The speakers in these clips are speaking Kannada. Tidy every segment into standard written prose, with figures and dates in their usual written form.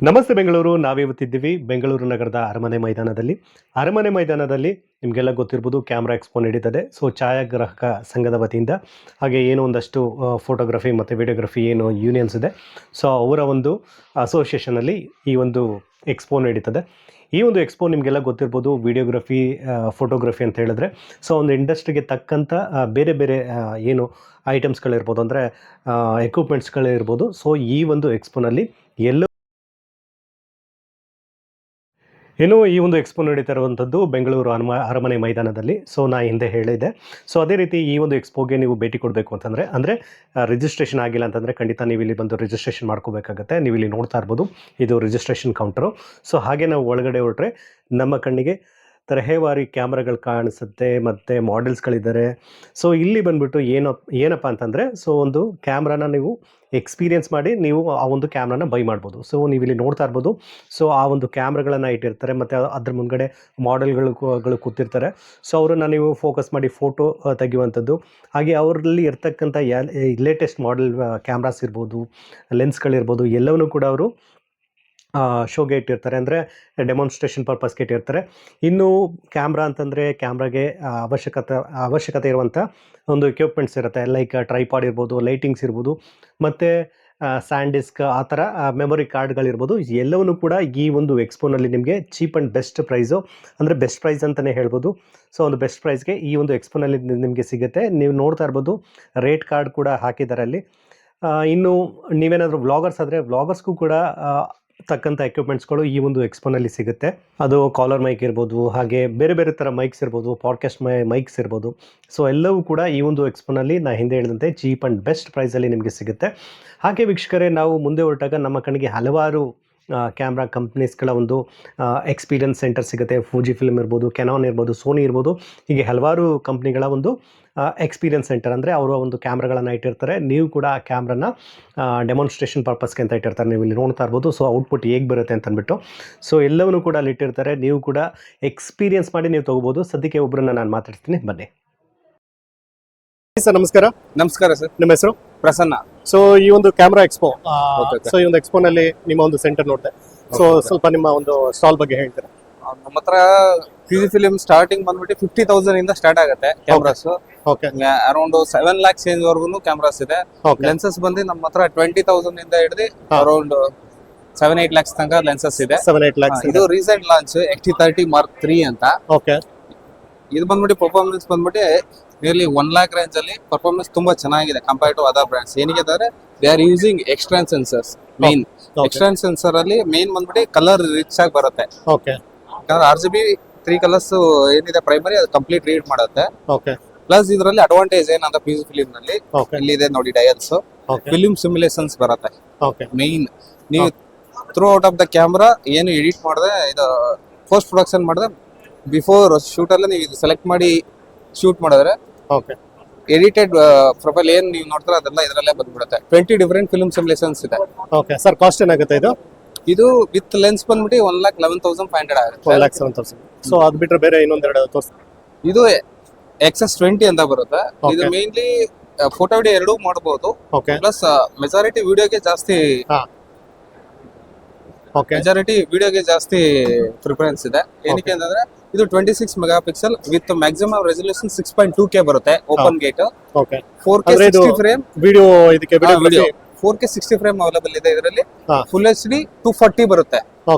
ನಮಸ್ತೆ ಬೆಂಗಳೂರು. ನಾವಿವತ್ತಿದ್ದೀವಿ ಬೆಂಗಳೂರು ನಗರದ ಅರಮನೆ ಮೈದಾನದಲ್ಲಿ ನಿಮಗೆಲ್ಲ ಗೊತ್ತಿರ್ಬೋದು ಕ್ಯಾಮ್ರಾ ಎಕ್ಸ್ಪೋ ನಡೀತದೆ. ಸೊ ಛಾಯಾಗ್ರಾಹಕ ಸಂಘದ ವತಿಯಿಂದ ಹಾಗೆ ಏನೋ ಒಂದಷ್ಟು ಫೋಟೋಗ್ರಫಿ ಮತ್ತು ವಿಡಿಯೋಗ್ರಫಿ ಏನು ಯೂನಿಯನ್ಸ್ ಇದೆ, ಸೊ ಅವರ ಒಂದು ಅಸೋಸಿಯೇಷನಲ್ಲಿ ಈ ಒಂದು ಎಕ್ಸ್ಪೋ ನಡೀತದೆ. ಈ ಒಂದು ಎಕ್ಸ್ಪೋ ನಿಮಗೆಲ್ಲ ಗೊತ್ತಿರ್ಬೋದು, ವಿಡಿಯೋಗ್ರಫಿ, ಫೋಟೋಗ್ರಫಿ ಅಂತ ಹೇಳಿದ್ರೆ ಸೊ ಒಂದು ಇಂಡಸ್ಟ್ರಿಗೆ ತಕ್ಕಂಥ ಬೇರೆ ಬೇರೆ ಏನು ಐಟಮ್ಸ್ಗಳಿರ್ಬೋದು, ಅಂದರೆ ಎಕ್ವಿಪ್ಮೆಂಟ್ಸ್ಗಳಿರ್ಬೋದು. ಸೊ ಈ ಒಂದು ಎಕ್ಸ್ಪೋನಲ್ಲಿ ಇನ್ನು ಈ ಒಂದು ಎಕ್ಸ್ಪೋ ನಡೀತಾ ಇರುವಂಥದ್ದು ಬೆಂಗಳೂರು ಅರಮನೆ ಮೈದಾನದಲ್ಲಿ. ಸೊ ನಾ ಹಿಂದೆ ಹೇಳಿದೆ. ಸೊ ಅದೇ ರೀತಿ ಈ ಒಂದು ಎಕ್ಸ್ಪೋಗೆ ನೀವು ಭೇಟಿ ಕೊಡಬೇಕು ಅಂದರೆ ರಿಜಿಸ್ಟ್ರೇಷನ್ ಆಗಿಲ್ಲ ಅಂತಂದರೆ ಖಂಡಿತ ನೀವು ಇಲ್ಲಿ ಬಂದು ರಿಜಿಸ್ಟ್ರೇಷನ್ ಮಾಡ್ಕೋಬೇಕಾಗತ್ತೆ. ನೀವು ಇಲ್ಲಿ ನೋಡ್ತಾ ಇರ್ಬೋದು, ಇದು ರಿಜಿಸ್ಟ್ರೇಷನ್ ಕೌಂಟರು. ಸೊ ಹಾಗೆ ನಾವು ಒಳಗಡೆ ಹೊರಟ್ರೆ ನಮ್ಮ ಕಣ್ಣಿಗೆ ತರಹೇವಾರಿ ಕ್ಯಾಮ್ರಾಗಳು ಕಾಣಿಸುತ್ತೆ ಮತ್ತು ಮಾಡೆಲ್ಸ್ಗಳಿದ್ದಾರೆ. ಸೊ ಇಲ್ಲಿ ಬಂದುಬಿಟ್ಟು ಏನಪ್ಪ ಅಂತಂದರೆ, ಸೊ ಒಂದು ಕ್ಯಾಮ್ರಾನ ನೀವು ಎಕ್ಸ್ಪೀರಿಯೆನ್ಸ್ ಮಾಡಿ ನೀವು ಆ ಒಂದು ಕ್ಯಾಮ್ರಾನ ಬೈ ಮಾಡ್ಬೋದು. ಸೊ ನೀವು ಇಲ್ಲಿ ನೋಡ್ತಾ ಇರ್ಬೋದು. ಸೊ ಆ ಒಂದು ಕ್ಯಾಮ್ರಾಗಳನ್ನು ಇಟ್ಟಿರ್ತಾರೆ ಮತ್ತು ಅದ್ರ ಮುಂದ್ಗಡೆ ಮಾಡೆಲ್ಗಳು ಕೂತಿರ್ತಾರೆ. ಸೊ ಅವರನ್ನು ನೀವು ಫೋಕಸ್ ಮಾಡಿ ಫೋಟೋ ತೆಗೆಯುವಂಥದ್ದು. ಹಾಗೆ ಅವರಲ್ಲಿ ಇರ್ತಕ್ಕಂಥ ಲೇಟೆಸ್ಟ್ ಮಾಡೆಲ್ ಕ್ಯಾಮ್ರಾಸ್ ಇರ್ಬೋದು, ಲೆನ್ಸ್ಗಳಿರ್ಬೋದು, ಎಲ್ಲವನ್ನೂ ಕೂಡ ಅವರು ಶೋಗೆ ಇಟ್ಟಿರ್ತಾರೆ, ಅಂದರೆ ಡೆಮಾನ್ಸ್ಟ್ರೇಷನ್ ಪರ್ಪಸ್ಗೆ ಇಟ್ಟಿರ್ತಾರೆ. ಇನ್ನು ಕ್ಯಾಮ್ರಾ ಅಂತಂದರೆ ಕ್ಯಾಮ್ರಾಗೆ ಅವಶ್ಯಕತೆ ಇರುವಂಥ ಒಂದು ಎಕ್ವಿಪ್ಮೆಂಟ್ಸ್ ಇರುತ್ತೆ. ಲೈಕ್ ಟ್ರೈಪಾಡ್ ಇರ್ಬೋದು, ಲೈಟಿಂಗ್ಸ್ ಇರ್ಬೋದು, ಮತ್ತು ಸ್ಯಾಂಡ್ ಡಿಸ್ಕ್, ಆ ಥರ ಮೆಮೊರಿ ಕಾರ್ಡ್ಗಳಿರ್ಬೋದು. ಎಲ್ಲವನ್ನೂ ಕೂಡ ಈ ಒಂದು ಎಕ್ಸ್ಪೋನಲ್ಲಿ ನಿಮಗೆ ಚೀಪ್ ಆ್ಯಂಡ್ ಬೆಸ್ಟ್ ಪ್ರೈಸು, ಅಂದರೆ ಬೆಸ್ಟ್ ಪ್ರೈಸ್ ಅಂತಲೇ ಹೇಳ್ಬೋದು. ಸೊ ಒಂದು ಬೆಸ್ಟ್ ಪ್ರೈಸ್ಗೆ ಈ ಒಂದು ಎಕ್ಸ್ಪೋನಲ್ಲಿ ನಿಮಗೆ ಸಿಗುತ್ತೆ. ನೀವು ನೋಡ್ತಾ ಇರ್ಬೋದು, ರೇಟ್ ಕಾರ್ಡ್ ಕೂಡ ಹಾಕಿದ್ದಾರೆ ಅಲ್ಲಿ. ಇನ್ನು ನೀವೇನಾದರೂ ವ್ಲಾಗರ್ಸ್ ಆದರೆ ವ್ಲಾಗರ್ಸ್ಗೂ ಕೂಡ ತಕ್ಕಂಥ ಎಕ್ವಿಪ್ಮೆಂಟ್ಸ್ಗಳು ಈ ಒಂದು ಎಕ್ಸ್ಪೋನಲ್ಲಿ ಸಿಗುತ್ತೆ. ಅದು ಕಾಲರ್ ಮೈಕ್ ಇರ್ಬೋದು, ಹಾಗೆ ಬೇರೆ ಬೇರೆ ಥರ ಮೈಕ್ಸ್ ಇರ್ಬೋದು, ಪಾಡ್ಕಾಸ್ಟ್ ಮೈಕ್ಸ್ ಇರ್ಬೋದು. ಸೊ ಎಲ್ಲವೂ ಕೂಡ ಈ ಒಂದು ಎಕ್ಸ್ಪೋನಲ್ಲಿ ನಾ ಹಿಂದೆ ಹೇಳಿದಂತೆ ಚೀಪ್ ಆ್ಯಂಡ್ ಬೆಸ್ಟ್ ಪ್ರೈಸಲ್ಲಿ ನಿಮಗೆ ಸಿಗುತ್ತೆ. ಹಾಗೆ ವೀಕ್ಷಕರೇ, ನಾವು ಮುಂದೆ ಹೊರಟಾಗ ನಮ್ಮ ಕಣ್ಣಿಗೆ ಹಲವಾರು ಕ್ಯಾಮ್ರಾ ಕಂಪ್ನೀಸ್ಗಳ ಒಂದು ಎಕ್ಸ್ಪೀರಿಯನ್ಸ್ ಸೆಂಟರ್ ಸಿಗುತ್ತೆ. ಫೂಜಿ ಫಿಲ್ಮ್ ಇರ್ಬೋದು, ಕೆನಾನ್ ಇರ್ಬೋದು, ಸೋನಿ ಇರ್ಬೋದು, ಹೀಗೆ ಹಲವಾರು ಕಂಪ್ನಿಗಳ ಒಂದು ಎಕ್ಸ್ಪೀರಿಯನ್ಸ್ ಸೆಂಟರ್, ಅಂದರೆ ಅವರು ಒಂದು ಕ್ಯಾಮ್ರಾಗಳನ್ನು ಇಟ್ಟಿರ್ತಾರೆ. ನೀವು ಕೂಡ ಆ ಕ್ಯಾಮ್ರಾನ ಡೆಮಾನ್ಸ್ಟ್ರೇಷನ್ ಪರ್ಪಸ್ಗೆ ಅಂತ ಇಟ್ಟಿರ್ತಾರೆ. ನೀವು ಇಲ್ಲಿ ನೋಡ್ತಾ ಇರ್ಬೋದು. ಸೊ ಔಟ್ಪುಟ್ ಹೇಗೆ ಬರುತ್ತೆ ಅಂತಂದ್ಬಿಟ್ಟು ಸೊ ಎಲ್ಲವನ್ನೂ ಕೂಡ ಅಲ್ಲಿ ಇಟ್ಟಿರ್ತಾರೆ. ನೀವು ಕೂಡ ಎಕ್ಸ್ಪೀರಿಯನ್ಸ್ ಮಾಡಿ ನೀವು ತೊಗೋಬೋದು. ಸದ್ಯಕ್ಕೆ ಒಬ್ಬರನ್ನ ನಾನು ಮಾತಾಡ್ತೀನಿ, ಬನ್ನಿ ಸರ್. ನಮಸ್ಕಾರ. ನಮಸ್ಕಾರ ಸರ್. ನಿಮ್ಮ ಹೆಸರು? ಪ್ರಸನ್ನ. ಸೊ ಈ ಒಂದು ಕ್ಯಾಮ್ರಾ ಎಕ್ಸ್ಪೋ, ಸೊ ಈ ಒಂದು ಎಕ್ಸ್ಪೋನಲ್ಲಿ ನಿಮ್ಮ ಒಂದು ಸೆಂಟರ್ ನೋಡಿದೆ. ಸೊ ಸ್ವಲ್ಪ ನಿಮ್ಮ ಒಂದು ಸ್ಟಾಲ್ ಬಗ್ಗೆ ಹೇಳ್ತೀರಾ? ನಮ್ಮ ಹತ್ರ ಫಿಜಿ ಫಿಲಿಂ ಸ್ಟಾರ್ಟಿಂಗ್ ಬಂದ್ಬಿಟ್ಟು 50,000 ಇಂದ ಸ್ಟಾರ್ಟ್ ಆಗುತ್ತೆ ಕ್ಯಾಮ್ರಾಸ್. ಅರೌಂಡ್ 7 lakhs ರೇಂಜ್ ವರ್ಗು ಕ್ಯಾಮ್ರಾಸ್ ಇದೆ. ಲೆನ್ಸಸ್ ಬಂದು ನಮ್ಮ ಹತ್ರ 20,000 ಇಂದ ಹಿಡಿದು ಅರೌಂಡ್ 7-8 lakhs ತನಕ ಲೆನ್ಸಸ್ ಇದೆ. 7-8 lakhs. ಇದು recent launch XT30 Mark III ಅಂತ. ಇದು ಬಂದ್ಬಿಟ್ಟು ಪರ್ಫಾರ್ಮೆನ್ಸ್ ಬಂದ್ಬಿಟ್ಟು ನಿಯರ್ಲಿ 1 lakh ರೇಂಜ್ ಅಲ್ಲಿ ಪರ್ಫಾರ್ಮೆನ್ಸ್ ತುಂಬಾ ಚೆನ್ನಾಗಿದೆ ಕಂಪೇರ್ ಟು ಅದರ್ ಬ್ರಾಂಡ್ಸ್. ಏನಿಗೆ ಅಂದ್ರೆ they are using X Trans sensors. Main X Trans sensor ಅಲ್ಲಿ ಮೇನ್ ಬಂದ್ಬಿಟ್ಟು ಕಲರ್ ರಿಚ್ ಆಗಿ ಬರುತ್ತೆ. RGB 3 ಕಲರ್ಸ್ ಏನಿದೆ ಪ್ರೈಮರಿ, ಅದು ಕಂಪ್ಲೀಟ್ ರೀಡ್ ಮಾಡುತ್ತೆ. ಪ್ಲಸ್ ಇದರಲ್ಲಿ ಅಡ್ವಾಂಟೇಜ್ ಏನಂತ ಫಿಜಿ ಫಿಲಿಂ ನಲ್ಲಿ ಇಲ್ಲಿ ಇದೆ ನೋಡಿ, ಡಯಲ್ಸ್ ಫಿಲಿಂ ಸಿಮ್ಯುಲೇಷನ್ಸ್ ಬರುತ್ತೆ. ಮೇನ್ ನೀವು through out of the camera ಏನು ಎಡಿಟ್ ಮಾಡಿದ್ರೆ, ಇದು ಪೋಸ್ಟ್ ಪ್ರೊಡಕ್ಷನ್ ಮಾಡಿದ್ರೆ, ಬಿಫೋರ್ ಶೂಟ್ ಅಲ್ಲಿ ನೀವು ಇದು ಸೆಲೆಕ್ಟ್ ಮಾಡಿ ಶೂಟ್ ಮಾಡಿದ್ರೆ ಎಡಿಟೆಡ್ ಪ್ರೊಫೈಲ್ ಏನ್ ನೀವು ನೋಡ್ತಾರೆ ಅದೆಲ್ಲ ಇದರಲ್ಲೇ ಬಂದ್ಬಿಡುತ್ತೆ. 20 ಡಿಫರೆಂಟ್ ಫಿಲ್ಮ್ ಸಿಮ್ಯುಲೇಷನ್ಸ್ ಇದೆ. ಸರ್ ಕಾಸ್ಟ್ ಏನಾಗುತ್ತೆ ಇದು? ಇದು ವಿತ್ ಲೆನ್ಸ್ ಬಂದ್ಬಿಟ್ಟು 1,11,500 ಆಗುತ್ತೆ. 1,11,500. ಸೊ ಅದು ಬಿಟ್ರೆ ಬೇರೆ ಇನ್ನೊಂದೆರಡು ತೋರಿಸಿ. ಇದು XS20 ಅಂತ ಬರುತ್ತೆ. ಇದು ಮೇನ್ಲಿ ಫೋಟೋ ವಿಡಿಯೋ ಎರಡೂ ಮಾಡಬಹುದು. ಪ್ಲಸ್ ಮೆಜಾರಿಟಿ ವಿಡಿಯೋಗೆ ಜಾಸ್ತಿ ಪ್ರಿಫರೆನ್ಸ್ ಇದೆ. ಏನಕ್ಕೆ ಅಂತಂದ್ರೆ ಇದು 26 megapixel with maximum resolution 6.2K ಬರುತ್ತೆ. Open gate 4K 60 frame video. ಇದಕ್ಕೆ ವಿಡಿಯೋ 4K 60 ಫ್ರೇಮ್ ಅವೈಲೇಬಲ್ ಇದೆ. ಇದರಲ್ಲಿ ಫುಲ್ HD 240 ಬರುತ್ತೆ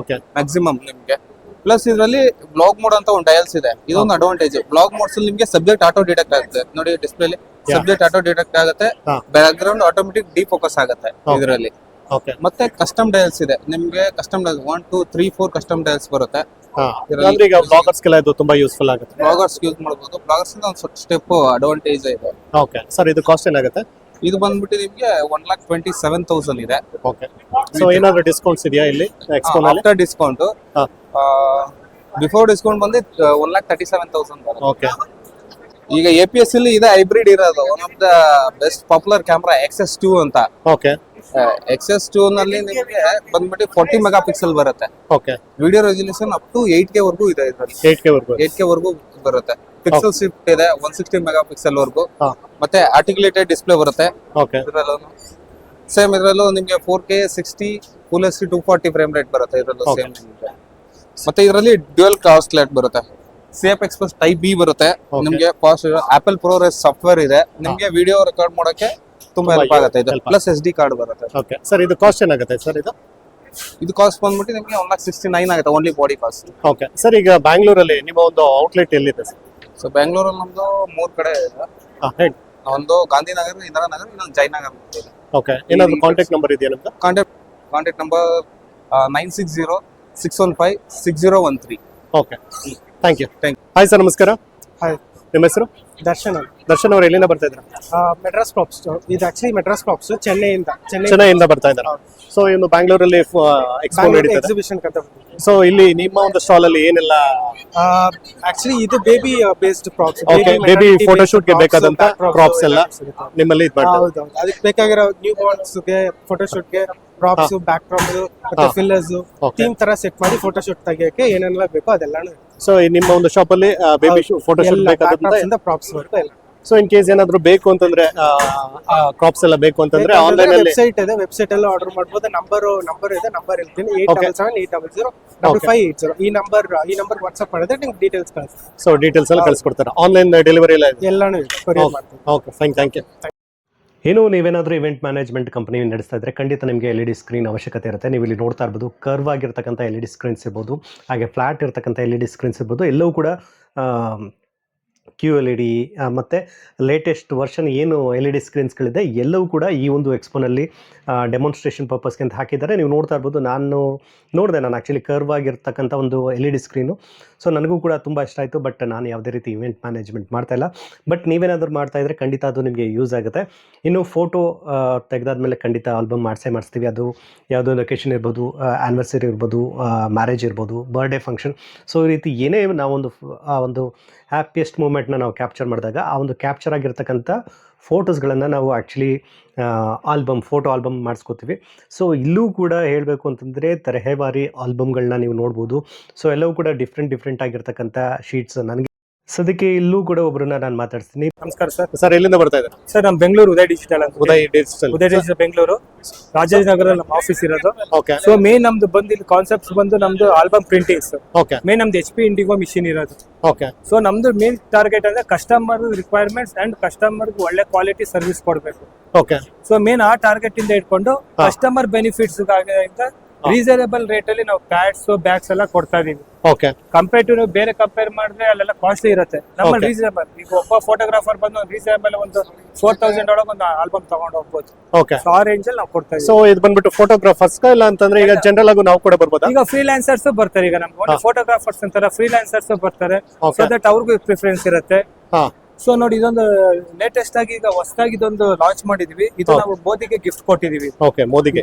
ಮ್ಯಾಕ್ಸಿಮಮ್ ನಿಮ್ಗೆ. ಪ್ಲಸ್ ಇದರಲ್ಲಿ ಬ್ಲಾಗ್ ಮೋಡ್ ಅಂತ ಒಂದು ಡಯಲ್ಸ್ ಇದೆ. ಇದೊಂದು ಅಡ್ವಾಂಟೇಜ್. ಬ್ಲಾಗ್ ಮೋಡ್ಸ್ ಅಲ್ಲಿ ನಿಮ್ಗೆ ಸಬ್ಜೆಕ್ಟ್ ಆಟೋ ಡಿಟೆಕ್ಟ್ ಆಗುತ್ತೆ. ನೋಡಿ ಡಿಸ್ಪ್ಲೇಲಿ ಸಬ್ಜೆಕ್ಟ್ ಆಟೋ ಡಿಟೆಕ್ಟ್ ಆಗುತ್ತೆ. ಬ್ಯಾಕ್ ಗ್ರೌಂಡ್ ಆಟೋಮೆಟಿಕ್ ಡಿಫೋಕಸ್ ಆಗುತ್ತೆ ಇದರಲ್ಲಿ. ಮತ್ತೆ ಕಸ್ಟಮ್ ಡಯಲ್ಸ್ ಇದೆ ನಿಮ್ಗೆ. ಕಸ್ಟಮ್ ಡಯಲ್ಸ್ 1 2 3 4 ಕಸ್ಟಮ್ ಡಯಲ್ಸ್ ಬರುತ್ತೆ. ಈಗ ಬ್ಲಾಗರ್ಸ್ಗೆಲ್ಲ ಇದು ತುಂಬಾ ಯೂಸ್ಫುಲ್ ಆಗುತ್ತೆ. ಬ್ಲಾಗರ್ಸ್ ಯೂಸ್ ಮಾಡಬಹುದು. ಬ್ಲಾಗರ್ಸ್ ಇಂದ ಒಂದು ಸ್ಟೆಪ್ ಅಡ್ವಾಂಟೇಜ್ ಇದೆ. ಸರ್ ಇದು ಕಾಸ್ಟ್ ಏನಾಗುತ್ತೆ? ಇದು ಬಂದ್ಬಿಟ್ಟು ನಿಮ್ಗೆ 1,27,000 ಇದೆ. ಸೊ ಏನಾದ್ರು ಡಿಸ್ಕೌಂಟ್ಸ್ ಇದೆಯಾ ಇಲ್ಲಿ ಎಕ್ಸ್ಪೋನಲ್ಲಿ? ಆಫ್ಟರ್ ಡಿಸ್ಕೌಂಟ್, ಬಿಫೋರ್ ಡಿಸ್ಕೌಂಟ್ ಬಂದು 1,37,000 ಬರುತ್ತೆ. ಈಗ APS ಅಲ್ಲಿ ಇದೆ ಹೈಬ್ರಿಡ್ ಇರೋದು. One of the best popular camera XS2 ಅಂತ. XS2 ನಲ್ಲಿ ನಿಮಗೆ ಬಂದ್ಬಿಟ್ಟು 40 ಮೆಗಾಪಿಕ್ಸೆಲ್ ಬರುತ್ತೆ. Video resolution up to 8K ವರ್ಗೂ ಇದೆ. ಇದರಲ್ಲಿ 8K ವರ್ಗೂ ಬರುತ್ತೆ. ಪಿಕ್ಸೆಲ್ ಶಿಫ್ಟ್ ಇದೆ 160 ಮೆಗಾಪಿಕ್ಸೆಲ್ ವರ್ಗೂ. ಮತ್ತೆ ಆರ್ಟಿಕ್ಯುಲೇಟೆಡ್ ಡಿಸ್ಪ್ಲೇ ಬರುತ್ತೆ. ಸೇಮ್ ಇದರಲ್ಲೂ ನಿಮಗೆ 4K 60 full H D 240 frame rate ಬರುತ್ತೆ ಇದರಲ್ಲೂ Okay. ಸೇಮ್. ಮತ್ತೆ ಇದರಲ್ಲಿ ಡ್ಯುಯಲ್ ಕ್ರಾಸ್ಲೆಟ್ ಬರುತ್ತೆ. CF ಎಕ್ಸ್ಪ್ರೆಸ್ ಟೈಪ್ ಬಿ ಬರುತ್ತೆ. Okay. ನಿಮಗೆ ಫಾಸ್ಟ್ ಆಪಲ್ ಪ್ರೋರೆಸ್ ಸಾಫ್ಟ್ವೇರ್ ಇದೆ. ನಿಮಗೆ ವಿಡಿಯೋ ರೆಕಾರ್ಡ್ ಮಾಡೋಕೆ ತುಂಬಾ ಹೆಲ್ಪ್ ಆಗುತ್ತೆ ಇದು. help ಪ್ಲಸ್ SD ಕಾರ್ಡ್ ಬರುತ್ತೆ. ಓಕೆ ಸರ್, ಇದು ಕಾಸ್ಟ್ ಏನಾಗುತ್ತೆ ಸರ್ ಇದು? ಇದು ಕಾಸ್ಟ್ ಬಂದ್ಬಿಟ್ಟು ನಿಮಗೆ 1,69 ಆಗುತ್ತೆ only body cost. Okay sir, ಈಗ ಬ್ಯಾಂಗ್ಳೂರಲ್ಲಿ ನಿಮ್ಮ ಒಂದು ಔಟ್ಲೆಟ್ ಎಲ್ಲಿದೆ ಸರ್? ಸೊ ಬೆಂಗಳೂರಲ್ಲಿ ನಮ್ದು 3 ಕಡೆ ಇದೆ. ಹೇಳಿ. ಒಂದು ಗಾಂಧಿನಗರ, ಇಂದಿರಾನಗರ, ಇನ್ನೊಂದು ಜಯನಗರ ಇದೆ. ಓಕೆ, ಏನಾದ್ರು ಕಾಂಟ್ಯಾಕ್ಟ್ ನಂಬರ್ ಇದೆಯಾ ನಿಮ್ದು? Contact number 9606156013. Okay, thank you. Thank hi sir, ನಮಸ್ಕಾರ. ಹಾಯ್, ನಿಮ್ಮ ಹೆಸರು? ದರ್ಶನ್ ದರ್ಶನ್ ಅವರು ಎಲ್ಲಿಂದ ಬರ್ತಾ ಇದ್ದಾರೆ? ಮೆಡ್ರಾಸ್ ಪ್ರಾಪ್ಸ್. ಇದು ಆಕ್ಚುಲಿ ಮೆಡ್ರಾಸ್ ಪ್ರಾಪ್ಸ್ ಚೆನ್ನೈಯಿಂದ ಚೆನ್ನೈಯಿಂದ ಬರ್ತಾ ಇದ್ದಾರೆ. ಸೊ ಇನ್ನು ಬ್ಯಾಂಗ್ಳೂರಲ್ಲಿ ಎಕ್ಸ್ಪೋ ನಡೀತದೆ. ಎಕ್ಸಿಬಿಷನ್ ಅಂತ ಸೊ ಇಲ್ಲಿ ನಿಮ್ಮ ಒಂದು ಸ್ಟಾಲ್ ಅಲ್ಲಿ ಏನೆಲ್ಲ? ಆಕ್ಚುಲಿ ಇದು baby based props. Okay, baby ಫೋಟೋಶೂಟ್ಗೆ ಬೇಕಾದಂತ ಪ್ರಾಪ್ಸ್ ಎಲ್ಲ ನಿಮ್ಮಲ್ಲಿ ಇದು ಮಾಡ್ತಾರೆ. ಹೌದು, ಅದಕ್ಕೆ ಬೇಕಾಗಿರೋ ನ್ಯೂ ಬಾರ್ನ್ಸ್ಗೆ ಫೋಟೋಶೂಟ್ಗೆ ಪ್ರಾಪ್ಸ್, ಬ್ಯಾಕ್ ಡ್ರಾಪ್ಸ್ ಮತ್ತೆ ಫಿಲ್ಲರ್ಸ್, Okay. ಥೀಮ್ ತರ ಸೆಟ್ ಮಾಡಿ ಫೋಟೋಶೂಟ್ ತೆಗಿಯಕ್ಕೆ ಏನೆಲ್ಲ ಬೇಕೋ ಅದೆಲ್ಲಾನು. ಸೊ ನಿಮ್ಮ ಒಂದು ಶಾಪ್ ಅಲ್ಲಿ ಬೇಬಿ ಫೋಟೋಶೂಟ್ ಬೇಕಾದಂತ ಪ್ರಾಪ್ಸ್ ವರ್ಕ್ ಎಲ್ಲ. ಸೊ ಇನ್ ಕೇಸ್ ಏನಾದ್ರು ಬೇಕು ಅಂತಂದ್ರೆ ಕ್ರಾಪ್ಸ್ ಎಲ್ಲ ಬೇಕು ಅಂತಂದ್ರೆ ಆನ್ಲೈನ್ ಅಲ್ಲಿ ವೆಬ್ಸೈಟ್ ಇದೆ, ವೆಬ್ಸೈಟ್ ಅಲ್ಲಿ ಆರ್ಡರ್ ಮಾಡಬಹುದು. ನಂಬರ್ ಇದೆ, ನಂಬರ್ ಹೇಳ್ತೀನಿ 8778005580. ಈ ನಂಬರ್ ವಾಟ್ಸ್ಆಪ್ ಮಾಡಿದ್ರೆ ನಿಮ್ಗೆ ಡೀಟೇಲ್ಸ್ ಕಳಿಸ್ತೀನಿ. ಸೊ ಡೀಟೇಲ್ಸ್ ಎಲ್ಲ ಕಳಿಸ್ಕೊಡ್ತಾರೆ. ಆನ್ಲೈನ್ ಡೆಲಿವರಿ ಎಲ್ಲ ಇದೆ. ಎಲ್ಲಾನು ಕೊರಿಯರ್ ಮಾಡ್ತೀನಿ. Okay fine, thank you. ಏನು ನೀವೇನಾದರೂ ಇವೆಂಟ್ ಮ್ಯಾನೇಜ್ಮೆಂಟ್ ಕಂಪನಿ ನಡೆಸ್ತಾ ಇದ್ದರೆ ಖಂಡಿತ ನಿಮಗೆ LED ಸ್ಕ್ರೀನ್ ಅವಶ್ಯಕತೆ ಇರುತ್ತೆ. ನೀವು ಇಲ್ಲಿ ನೋಡ್ತಾ ಇರ್ಬೋದು, ಕರ್ವ್ ಆಗಿರ್ತಕ್ಕಂಥ LED ಸ್ಕ್ರೀನ್ಸ್ ಇರ್ಬೋದು, ಹಾಗೆ ಫ್ಲಾಟ್ ಇರ್ತಕ್ಕಂಥ LED ಸ್ಕ್ರೀನ್ಸ್ ಇರ್ಬೋದು. ಎಲ್ಲವೂ ಕೂಡ QLED ಮತ್ತು ಲೇಟೆಸ್ಟ್ ವರ್ಷನ್ ಏನು LED ಸ್ಕ್ರೀನ್ಸ್ಗಳಿದೆ ಎಲ್ಲವೂ ಕೂಡ ಈ ಒಂದು ಎಕ್ಸ್ಪೋನಲ್ಲಿ ಡೆಮಾನ್ಸ್ಟ್ರೇಷನ್ ಪರ್ಪಸ್ಗೆ ಅಂತ ಹಾಕಿದ್ದಾರೆ. ನೀವು ನೋಡ್ತಾ ಇರ್ಬೋದು, ನಾನು ಆ್ಯಕ್ಚುಲಿ ಕರ್ವ್ ಆಗಿರ್ತಕ್ಕಂಥ ಒಂದು LED ಸ್ಕ್ರೀನು. ಸೊ ನನಗೂ ಕೂಡ ತುಂಬ ಇಷ್ಟ ಆಯಿತು. ಬಟ್ ನಾನು ಯಾವುದೇ ರೀತಿ ಇವೆಂಟ್ ಮ್ಯಾನೇಜ್ಮೆಂಟ್ ಮಾಡ್ತಾಯಿಲ್ಲ. ಬಟ್ ನೀವೇನಾದರೂ ಮಾಡ್ತಾಯಿದ್ರೆ ಖಂಡಿತ ಅದು ನಿಮಗೆ ಯೂಸ್ ಆಗುತ್ತೆ. ಇನ್ನು ಫೋಟೋ ತೆಗೆದಾದ್ಮೇಲೆ ಖಂಡಿತ ಆಲ್ಬಮ್ ಮಾಡಿಸ್ತೀವಿ. ಅದು ಯಾವುದೋ ಲೊಕೇಶನ್ ಇರ್ಬೋದು, ಆ್ಯನಿವರ್ಸರಿ ಇರ್ಬೋದು, ಮ್ಯಾರೇಜ್ ಇರ್ಬೋದು, ಬರ್ಡೇ ಫಂಕ್ಷನ್. ಸೊ ಈ ರೀತಿ ಏನೇ ನಾವೊಂದು ಆ ಒಂದು ಹ್ಯಾಪಿಯೆಸ್ಟ್ ಮೂಮೆಂಟ್ನ ನಾವು ಕ್ಯಾಪ್ಚರ್ ಮಾಡಿದಾಗ ಆ ಒಂದು ಕ್ಯಾಪ್ಚರ್ ಆಗಿರ್ತಕ್ಕಂಥ ಫೋಟೋಸ್ಗಳನ್ನು ನಾವು ಆ್ಯಕ್ಚುಲಿ ಫೋಟೋ ಆಲ್ಬಮ್ ಮಾಡಿಸ್ಕೋತೀವಿ. ಸೊ ಇಲ್ಲೂ ಕೂಡ ಹೇಳಬೇಕು ಅಂತಂದರೆ ತರಹೇವಾರಿ ಆಲ್ಬಮ್ಗಳನ್ನ ನೀವು ನೋಡ್ಬೋದು. ಸೊ ಎಲ್ಲವೂ ಕೂಡ ಡಿಫ್ರೆಂಟ್ ಆಗಿರ್ತಕ್ಕಂಥ ಶೀಟ್ಸ್. ನನಗೆ ಸದ್ಯಕ್ಕೆ ಇಲ್ಲೂ ಕೂಡ ಒಬ್ಬರನ್ನ ನಾನು ಮಾತಾಡ್ತೀನಿ. ನಮಸ್ಕಾರ ಸರ್. ಸರ್ ಎಲ್ಲಿಂದ ಬರ್ತಾ ಇದ್ದಾರೆ? ಸರ್ ನಮ್ಮ ಬೆಂಗಳೂರು ಉದಯ್ ಡಿಜಿಟಲ್ ಅಂತ. ಉದಯ್ ಡಿಜಿಟಲ್ ಬೆಂಗಳೂರು ರಾಜಾಜಿನಗರ ನಮ್ಮ ಆಫೀಸ್ ಇರೋದು. ಓಕೆ ಸೊ ಮೇನ್ ನಮ್ದು ಬಂದು ಇಲ್ಲಿ ಕಾನ್ಸೆಪ್ಟ್ಸ್ ಬಂದು ನಮ್ದು ಆಲ್ಬಮ್ ಪ್ರಿಂಟಿಂಗ್ಸ್. ಓಕೆ ಮೇನ್ ನಮ್ದು HP ಇಂಡಿಗೋ ಮಿಷಿನ್ ಇರೋದು. ಓಕೆ ಸೊ ನಮ್ದು ಮೇನ್ ಟಾರ್ಗೆಟ್ ಅಂದ್ರೆ ಕಸ್ಟಮರ್ ರಿಕ್ವೈರ್ಮೆಂಟ್ಸ್ ಅಂಡ್ ಕಸ್ಟಮರ್ ಒಳ್ಳೆ ಕ್ವಾಲಿಟಿ ಸರ್ವಿಸ್ ಕೊಡಬೇಕು. ಓಕೆ ಸೊ ಮೇನ್ ಆ ಟಾರ್ಗೆಟ್ ಇಂದ ಇಟ್ಕೊಂಡು ಕಸ್ಟಮರ್ ಬೆನಿಫಿಟ್ಸ್ ರೀಸನೇಬಲ್ ರೇಟ್ ಅಲ್ಲಿ ನಾವು ಪ್ಯಾಡ್ಸ್ ಬ್ಯಾಗ್ಸ್ ಎಲ್ಲ ಕೊಡ್ತಾ ಇದೀವಿ. ಓಕೆ ಕಂಪೇರ್ ಟು ಬೇರೆ ಕಂಪೇರ್ ಮಾಡಿದ್ರೆ ಅಲ್ಲೆಲ್ಲ ಕಾಸ್ಟ್ಲಿ ಇರುತ್ತೆ. ನಮ್ಮಲ್ಲಿ Okay. ರೀಸನೇಬಲ್. ಈಗ ಒಬ್ಬ ಫೋಟೋಗ್ರಾಫರ್ ಬಂದು ರೀಸನೇಬಲ್ ಒಂದು 4000 ಒಳಗೆ ಒಂದು ಆಲ್ಬಮ್ ತಗೊಂಡು ಹೋಗ್ಬೋದು. ಓಕೆ. ಸೊ ಆ ರೇಂಜ್ ಅಲ್ಲಿ ನಾವು ಕೊಡ್ತಾ ಸೊ ಇದೀವಿ. ಇದು ಬಂದ್ಬಿಟ್ಟು ಫೋಟೋಗ್ರಾಫರ್ಸ್ ಇಲ್ಲ ಅಂತಂದ್ರೆ ಈಗ ಜನರಲ್ ಆಗಿ ನಾವು ಕೂಡ ಬರ್ಬೋದಾ? ಈಗ ಫ್ರೀಲಾನ್ಸರ್ಸ್ ಬರ್ತಾರೆ. ಈಗ ನಮ್ಗೆ ಫೋಟೋಗ್ರಾಫರ್ಸ್ ಅಂತಾರೆ, ಫ್ರೀಲಾನ್ಸರ್ಸ್ ಬರ್ತಾರೆ. Okay. ಸೊ ದಟ್ ಅವ್ರಿಗೂ ಪ್ರಿಫರೆನ್ಸ್ ಇರುತ್ತೆ. ಹಾ ಸೊ ನೋಡಿ, ಇದೊಂದು ಲೇಟೆಸ್ಟ್ ಆಗಿ ಈಗ ಹೊಸದಾಗಿ ಇದೊಂದು ಲಾಂಚ್ ಮಾಡಿದೀವಿ. ಇದು Okay. ನಾವು ಮೋದಿಗೆ ಗಿಫ್ಟ್ ಕೊಟ್ಟಿದೀವಿ. ಓಕೆ, ಮೋದಿಗೆ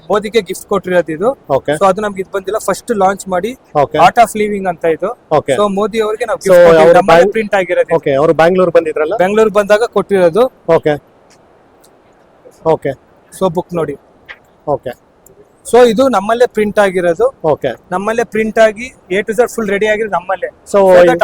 ಗಿಫ್ಟ್ ಕೊಟ್ಟಿರೋದು ಇದು. ಓಕೆ ಸೊ ಅದು ನಮ್ಗೆ ಇದು ಬಂದಿಲ್ಲ, ಫಸ್ಟ್ ಲಾಂಚ್ ಮಾಡಿ ಓಕೆ ಆರ್ಟ್ ಆಫ್ ಲಿವಿಂಗ್ ಅಂತ ಇದು. ಓಕೆ ಸೊ ಮೋದಿ ಅವರಿಗೆ ನಾವು So, ಅವ್ರ bank- ಪ್ರಿಂಟ್ ಆಗಿರೋದು. ಓಕೆ. ಅವರು ಬ್ಯಾಂಗ್ಳೂರ್ ಬಂದಿದ್ರಲ್ಲ? ಬೆಂಗಳೂರು ಬಂದಾಗ ಕೊಟ್ಟಿರೋದು. ಓಕೆ ಓಕೆ ಸೊ ಬುಕ್ ನೋಡಿ. ಓಕೆ ಸೊ ಇದು ನಮ್ಮಲ್ಲೇ ಪ್ರಿಂಟ್ ಆಗಿರೋದು. ಓಕೆ. ನಮ್ಮಲ್ಲೇ ಪ್ರಿಂಟ್ ಆಗಿ A to Z full ready ಆಗಿರೋದು ನಮ್ಮಲ್ಲೇ. ಸೊ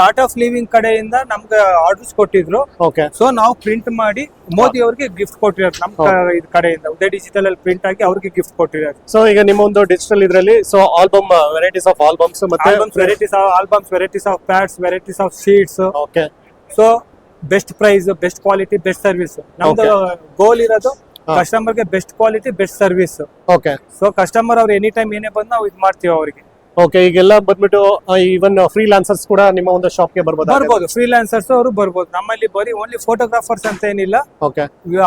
ಆರ್ಟ್ ಆಫ್ ಲಿವಿಂಗ್ ಕಡೆಯಿಂದ ನಮ್ಗೆ ಆರ್ಡರ್ಸ್ ಕೊಟ್ಟಿದ್ರು. ಓಕೆ ಸೊ ನಾವು ಪ್ರಿಂಟ್ ಮಾಡಿ ಮೋದಿ ಅವ್ರಿಗೆ ಗಿಫ್ಟ್ ಕೊಟ್ಟಿರೋದು ನಮ್ಮ ಇದ್ ಕಡೆಯಿಂದ. ಉದಯ್ ಡಿಜಿಟಲ್ ಅಲ್ಲಿ ಪ್ರಿಂಟ್ ಆಗಿ ಅವ್ರಿಗೆ ಗಿಫ್ಟ್ ಕೊಟ್ಟಿರೋದು. ಸೊ ಈಗ ನಿಮ್ಮ ಒಂದು ಡಿಜಿಟಲ್ ಇದ್ರಲ್ಲಿ so album varieties of albums ಮತ್ತೆ varieties of pads, varieties of sheets. Okay. So best price, best quality, best service. ನಮ್ದು ಗೋಲ್ ಇರೋದು ಕಸ್ಟಮರ್ ಗೆ best quality, best service. Okay. So customer ಅವ್ರು ಎನಿ ಟೈಮ್ ಏನೇ ಬಂದು ನಾವು ಇದು ಮಾಡ್ತೀವಿ ಅವ್ರಿಗೆ. ಓಕೆ. ಈಗೆಲ್ಲ ಬಂದ್ಬಿಟ್ಟು ಈವನ್ ಫ್ರೀಲಾನ್ಸರ್ಸ್ ಕೂಡ ನಿಮ್ಮ ಒಂದು ಶಾಪ್ಗೆ ಬರ್ಬೋದು? ಫ್ರೀಲಾನ್ಸರ್ಸ್ ಅವರು ಬರ್ಬೋದು. ನಮ್ಮಲ್ಲಿ ಬರೀ ಓನ್ಲಿ ಫೋಟೋಗ್ರಾಫರ್ಸ್ ಅಂತ ಏನಿಲ್ಲ. Okay.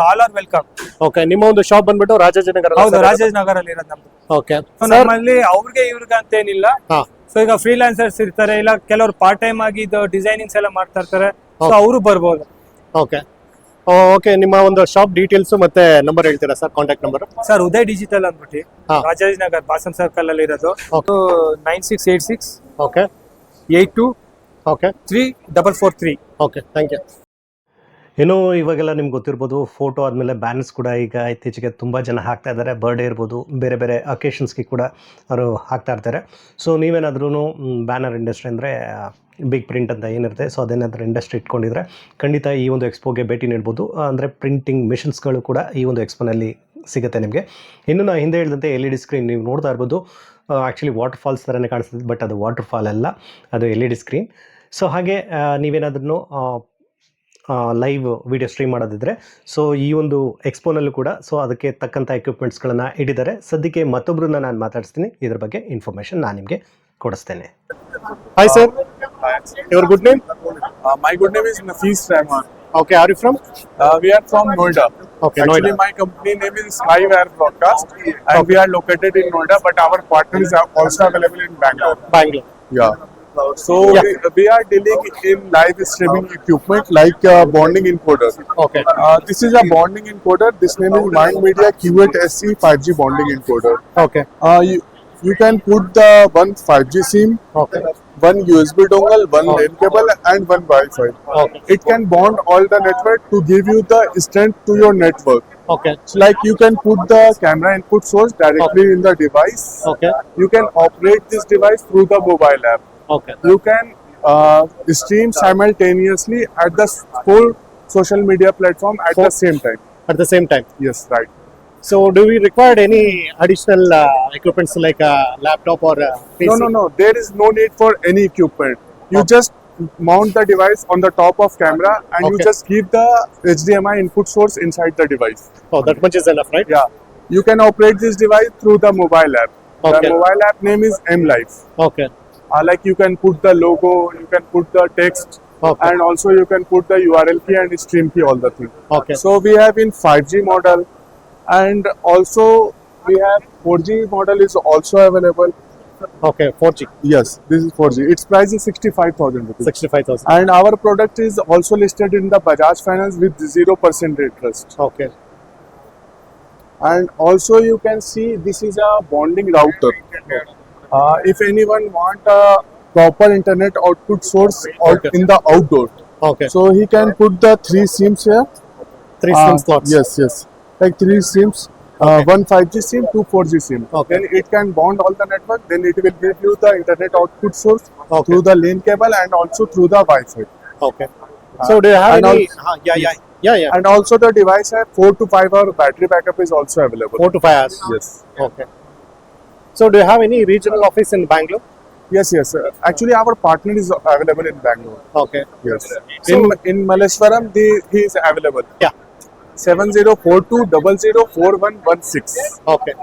All are welcome. Okay. ನಿಮ್ಮ ಒಂದು ಶಾಪ್ ಬಂದ್ಬಿಟ್ಟು ರಾಜಾಜಿನಗರ? ಹೌದು, ರಾಜಾಜಿನಗರ ಅಲ್ಲಿ ಇರೋದು ನಮ್ದು. ಓಕೆ. ನಮ್ಮಲ್ಲಿ ಅವ್ರಿಗೆ ಇವ್ರಿಗೆ ಅಂತ ಏನಿಲ್ಲ. ಹಾ. ಸೊ ಈಗ ಫ್ರೀಲಾನ್ಸರ್ಸ್ ಇರ್ತಾರೆ, ಇಲ್ಲ ಕೆಲವರು ಪಾರ್ಟ್ ಟೈಮ್ ಆಗಿ ಇದು ಡಿಸೈನಿಂಗ್ಸ್ ಎಲ್ಲ ಮಾಡ್ತಾ ಇರ್ತಾರೆ. ಸೊ ಅವರು ಬರ್ಬೋದು. ಓಕೆ. ಓಕೆ. ನಿಮ್ಮ ಒಂದು ಶಾಪ್ ಡೀಟೇಲ್ಸ್ ಮತ್ತೆ ನಂಬರ್ ಹೇಳ್ತೀರಾ sir? Contact number? Sir Uday digital ಅಂದ್ಬಿಟ್ಟು ಹಾ. ರಾಜಾಜಿನಗರ್ ಬಾಸಂ ಸರ್ಕಲ್ ಅಲ್ಲಿ ಇರೋದು. Okay. 9686 okay 82 okay 3443. Okay, thank you. ಏನೋ ಇವಾಗೆಲ್ಲ ನಿಮ್ಗೆ ಗೊತ್ತಿರ್ಬೋದು, ಫೋಟೋ ಆದಮೇಲೆ ಬ್ಯಾನರ್ಸ್ ಕೂಡ ಈಗ ಇತ್ತೀಚೆಗೆ ತುಂಬ ಜನ ಹಾಕ್ತಾ ಇದ್ದಾರೆ. ಬರ್ಡೇ ಇರ್ಬೋದು, ಬೇರೆ ಬೇರೆ ಅಕೇಶನ್ಸ್ಗೆ ಕೂಡ ಅವರು ಹಾಕ್ತಾ ಇರ್ತಾರೆ. ಸೊ ನೀವೇನಾದ್ರೂ ಬ್ಯಾನರ್ ಇಂಡಸ್ಟ್ರಿ ಅಂದರೆ ಬಿಗ್ ಪ್ರಿಂಟ್ ಅಂತ ಏನಿರುತ್ತೆ, ಸೊ ಅದೇನಾದರೂ ಇಂಡಸ್ಟ್ರಿ ಇಟ್ಕೊಂಡಿದ್ರೆ ಖಂಡಿತ ಈ ಒಂದು ಎಕ್ಸ್ಪೋಗೆ ಭೇಟಿ ನೀಡ್ಬೋದು. ಅಂದರೆ ಪ್ರಿಂಟಿಂಗ್ ಮಿಷನ್ಸ್ಗಳು ಕೂಡ ಈ ಒಂದು ಎಕ್ಸ್ಪೋನಲ್ಲಿ ಸಿಗುತ್ತೆ ನಿಮಗೆ. ಇನ್ನು ನಾನು ಹಿಂದೆ ಹೇಳಿದಂತೆ LED ಸ್ಕ್ರೀನ್ ನೀವು ನೋಡ್ತಾ ಇರ್ಬೋದು. ಆ್ಯಕ್ಚುಲಿ ವಾಟರ್ ಫಾಲ್ಸ್ ಥರನೇ ಕಾಣಿಸ್ತದೆ, ಬಟ್ ಅದು ವಾಟರ್ ಫಾಲ್ ಅಲ್ಲ, ಅದು LED ಸ್ಕ್ರೀನ್. ಸೊ ಹಾಗೆ ನೀವೇನಾದ್ರೂ ಲೈವ್ ವಿಡಿಯೋ ಸ್ಟ್ರೀಮ್ ಮಾಡೋದಿದ್ರೆ ಸೊ ಈ ಒಂದು ಎಕ್ಸ್ಪೋನಲ್ಲೂ ಕೂಡ ಸೊ ಅದಕ್ಕೆ ತಕ್ಕಂಥ ಎಕ್ವಿಪ್ಮೆಂಟ್ಸ್ಗಳನ್ನು ಇಟ್ಟಿದ್ದಾರೆ. ಸದ್ಯಕ್ಕೆ ಮತ್ತೊಬ್ಬರನ್ನ ನಾನು ಮಾತಾಡಿಸ್ತೀನಿ, ಇದ್ರ ಬಗ್ಗೆ ಇನ್ಫಾರ್ಮೇಷನ್ ನಾನು ನಿಮಗೆ ಕೊಡಿಸ್ತೇನೆ. Hi sir, your good name? My good name is Nafees Rahman. Okay, are you from? We are from Noida. Okay, Actually, Noida. my company name is Skywire Broadcast, and we are located in Noida, but our partners are also available in Bangalore. Bangalore. Yeah. So Yeah. we are dealing in live streaming equipment like bonding encoder. Okay. This is a bonding encoder. This name is Mind Media Q8 SC 5G bonding encoder. Okay. You can put the one 5G SIM, Okay. one USB dongle, one LAN cable, and one Wi-Fi. Okay. It can bond all the network to give you the strength to your network. Okay. So like you can put the camera input source directly in the device. Okay. You can operate this device through the mobile app. Okay. You can stream simultaneously at the full social media platform at the same time. At the same time. Yes, right. So, do we require any additional equipments like a laptop or a PC? No. There is no need for any equipment. You just mount the device on the top of camera and you Okay. just keep the HDMI input source inside the device. Oh, that much is enough, right? Yeah. You can operate this device through the mobile app. Okay. The mobile app name is MLife. Okay. Like you can put the logo, you can put the text, Okay. and also you can put the URL key and stream key, all the things. Okay. So we have in 5G model, and also we have 4G model is also available. Okay. 4G. Yes, this is 4G. Its price is 65,000 rupees. 65,000. And our product is also listed in the Bajaj Finance with 0% interest. Okay. And also you can see this is a bonding router. If anyone want a proper internet output source Okay. in the outdoor, Okay. so he can put the 3 SIMs here. 3 SIM slots. Yes. Like 3 SIMs, one 5G SIM, 2 4G SIM. Okay. Then it can bond all the network. Then it will give you the internet output source Okay. through the LAN cable and also through the Wi-Fi. Okay. So, do you have and any? Yeah. And also the device have 4 to 5 hour battery backup is also available. 4 to 5 hours. Yes. Okay. So, do you have any regional office in Bangalore? Yes. Actually, our partner is available in Bangalore. Okay. Yes. So- in Malleshwaram, he is available. Yeah. 7042004116. Okay.